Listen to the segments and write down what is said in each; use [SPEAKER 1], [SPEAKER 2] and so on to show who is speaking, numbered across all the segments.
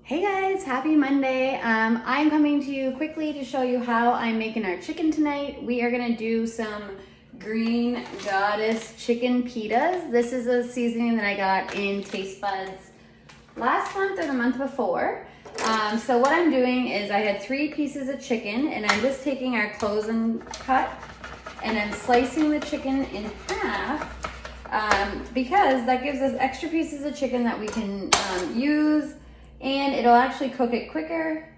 [SPEAKER 1] Hey guys, happy Monday. I'm coming to you quickly to show you how I'm making our chicken tonight. We are gonna do some Green Goddess chicken pitas. This is a seasoning that I got in Taste Buds last month or the month before. So what I'm doing is I had 3 pieces of chicken and I'm just taking our closing cut and I'm slicing the chicken in half because that gives us extra pieces of chicken that we can use, and it'll actually cook it quicker,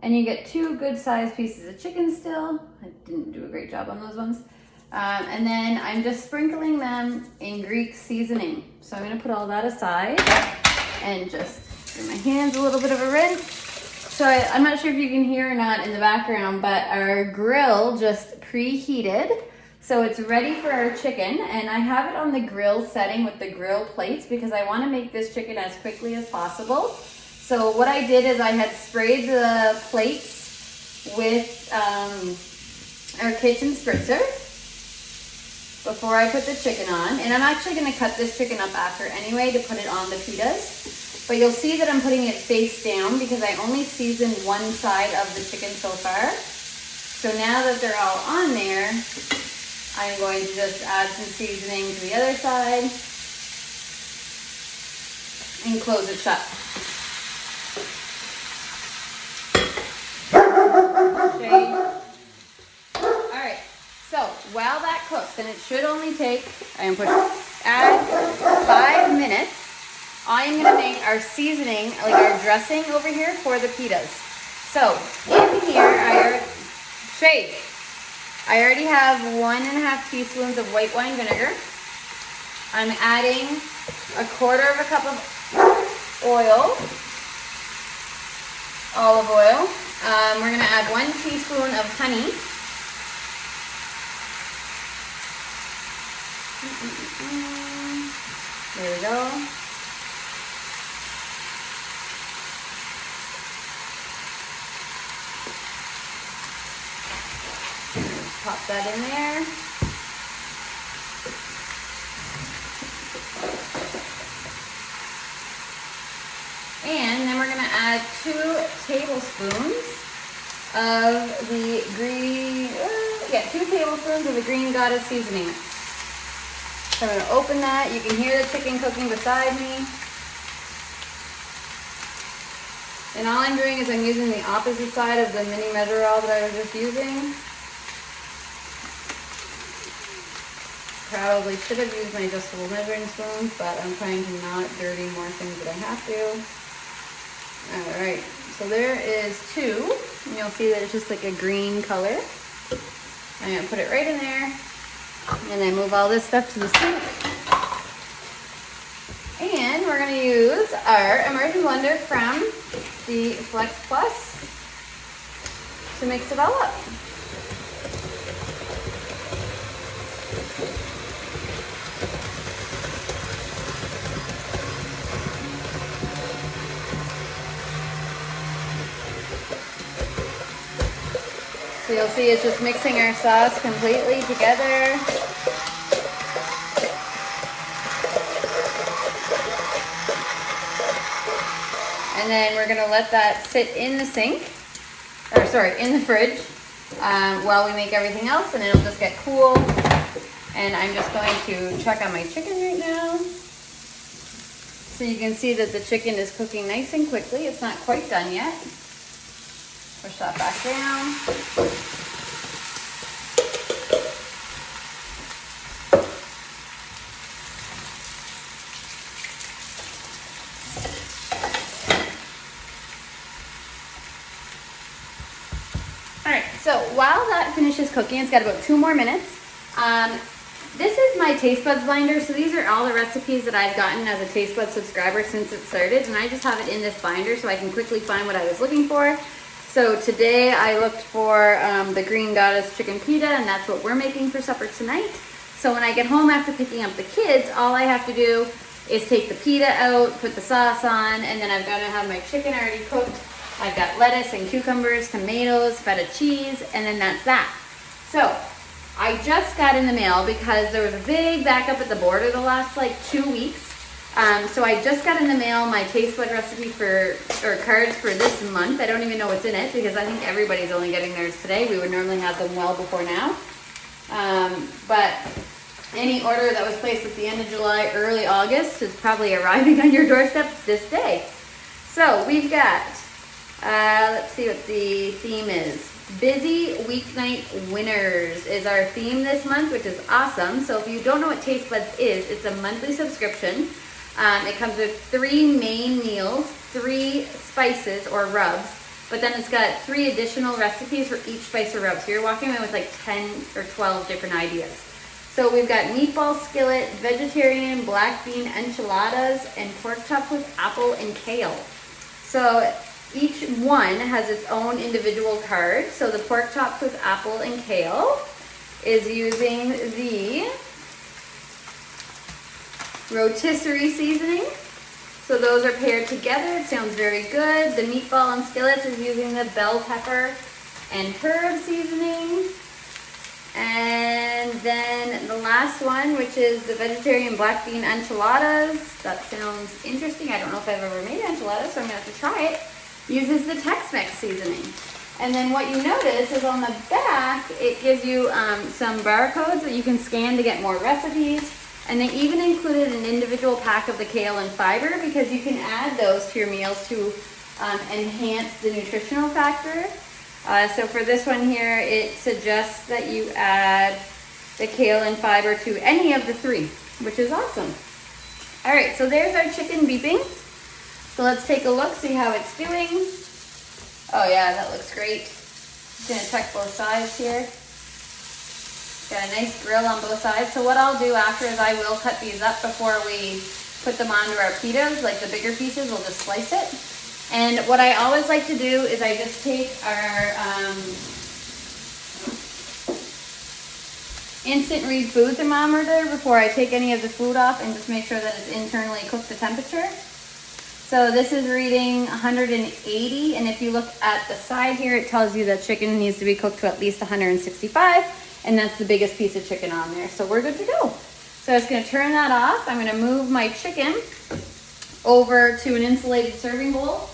[SPEAKER 1] and you get 2 good sized pieces of chicken still. I didn't do a great job on those ones. And then I'm just sprinkling them in Greek seasoning. So I'm gonna put all that aside and just give my hands a little bit of a rinse. So I'm not sure if you can hear or not in the background, but our grill just preheated. So it's ready for our chicken, and I have it on the grill setting with the grill plates because I wanna make this chicken as quickly as possible. So what I did is I had sprayed the plates with our kitchen spritzer before I put the chicken on. And I'm actually gonna cut this chicken up after anyway to put it on the pitas. But you'll see that I'm putting it face down because I only seasoned one side of the chicken so far. So now that they're all on there, I'm going to just add some seasoning to the other side and close it shut. Alright, so while that cooks, and it should only take, add 5 minutes, I am going to make our seasoning, like our dressing over here for the pitas. So in here, I already have 1.5 teaspoons of white wine vinegar. I'm adding 1/4 cup of oil, olive oil. We're gonna add 1 teaspoon of honey. There we go. Pop that in there. And then we're gonna add 2 tablespoons of the green, 2 tablespoons of the Green Goddess seasoning. So I'm gonna open that. You can hear the chicken cooking beside me. And all I'm doing is I'm using the opposite side of the mini measure rod that I was just using. Probably should have used my adjustable measuring spoons, but I'm trying to not dirty more things that I have to. Alright, so there is 2, and you'll see that it's just like a green color. I'm going to put it right in there, and then move all this stuff to the sink. And we're going to use our immersion blender from the Flex Plus to mix it all up. So you'll see it's just mixing our sauce completely together. And then we're gonna let that sit in the sink, in the fridge, while we make everything else, and it'll just get cool. And I'm just going to check on my chicken right now. So you can see that the chicken is cooking nice and quickly. It's not quite done yet. Push that back down. Alright, so while that finishes cooking, it's got about 2 more minutes. This is my Taste Buds binder, so these are all the recipes that I've gotten as a Taste Buds subscriber since it started, and I just have it in this binder so I can quickly find what I was looking for. So today I looked for the Green Goddess chicken pita, and that's what we're making for supper tonight. So when I get home after picking up the kids, all I have to do is take the pita out, put the sauce on, and then I've got to have my chicken already cooked. I've got lettuce and cucumbers, tomatoes, feta cheese, and then that's that. So I just got in the mail because there was a big backup at the border the last like 2 weeks. So I just got in the mail my taste bud recipe cards for this month. I don't even know what's in it because I think everybody's only getting theirs today. We would normally have them well before now. But any order that was placed at the end of July, early August is probably arriving on your doorstep this day. So we've got, let's see what the theme is. Busy Weeknight Winners is our theme this month, which is awesome. So if you don't know what Taste Buds is, it's a monthly subscription. It comes with 3 main meals, 3 spices or rubs, but then it's got 3 additional recipes for each spice or rub. So you're walking away with like 10 or 12 different ideas. So we've got meatball skillet, vegetarian black bean enchiladas, and pork chop with apple and kale. So each one has its own individual card. So the pork chops with apple and kale is using the rotisserie seasoning. So those are paired together. It sounds very good. The meatball and skillets is using the bell pepper and herb seasoning. And then the last one, which is the vegetarian black bean enchiladas. That sounds interesting. I don't know if I've ever made enchiladas, so I'm gonna have to try it. Uses the Tex-Mex seasoning. And then what you notice is on the back, it gives you some barcodes that you can scan to get more recipes. And they even included an individual pack of the kale and fiber because you can add those to your meals to enhance the nutritional factor. So for this one here, it suggests that you add the kale and fiber to any of the 3, which is awesome. All right, so there's our chicken beeping. So let's take a look, see how it's doing. Oh yeah, that looks great. Just gonna check both sides here. Got a nice grill on both sides. So what I'll do after is I will cut these up before we put them onto our pitas, like the bigger pieces, we'll just slice it. And what I always like to do is I just take our instant read food thermometer before I take any of the food off and just make sure that it's internally cooked to temperature. So this is reading 180, and if you look at the side here, it tells you that chicken needs to be cooked to at least 165, and that's the biggest piece of chicken on there. So we're good to go. So I'm just gonna turn that off. I'm gonna move my chicken over to an insulated serving bowl.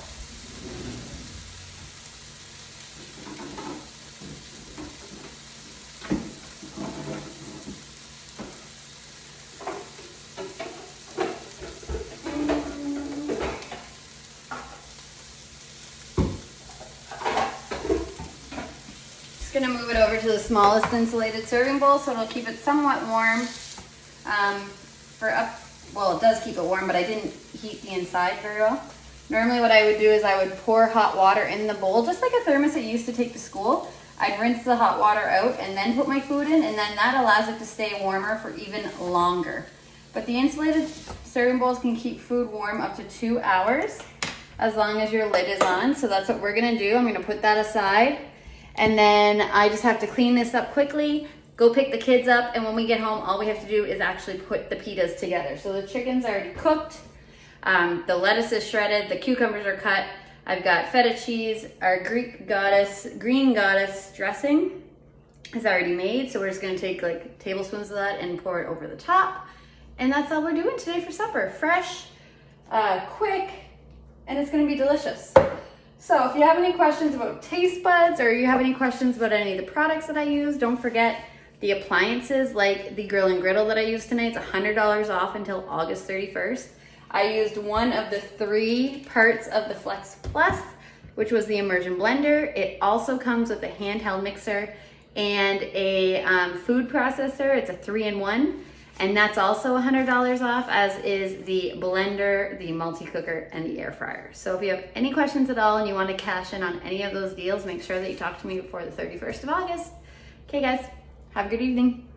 [SPEAKER 1] Gonna move it over to the smallest insulated serving bowl so it'll keep it somewhat warm well, it does keep it warm, but I didn't heat the inside very well. Normally what I would do is I would pour hot water in the bowl, just like a thermos I used to take to school. I'd rinse the hot water out and then put my food in, and then that allows it to stay warmer for even longer. But the insulated serving bowls can keep food warm up to 2 hours as long as your lid is on. So that's what we're gonna do. I'm gonna put that aside. And then I just have to clean this up quickly, go pick the kids up, and when we get home, all we have to do is actually put the pitas together. So the chicken's already cooked, the lettuce is shredded, the cucumbers are cut. I've got feta cheese, our green goddess dressing is already made. So we're just gonna take like tablespoons of that and pour it over the top. And that's all we're doing today for supper. Fresh, quick, and it's gonna be delicious. So if you have any questions about taste buds or you have any questions about any of the products that I use, don't forget the appliances like the grill and griddle that I use tonight. It's $100 off until August 31st. I used one of the 3 parts of the Flex Plus, which was the immersion blender. It also comes with a handheld mixer and a food processor. It's a 3-in-1. And that's also $100 off, as is the blender, the multi-cooker, and the air fryer. So if you have any questions at all and you want to cash in on any of those deals, make sure that you talk to me before the 31st of August. Okay guys, have a good evening.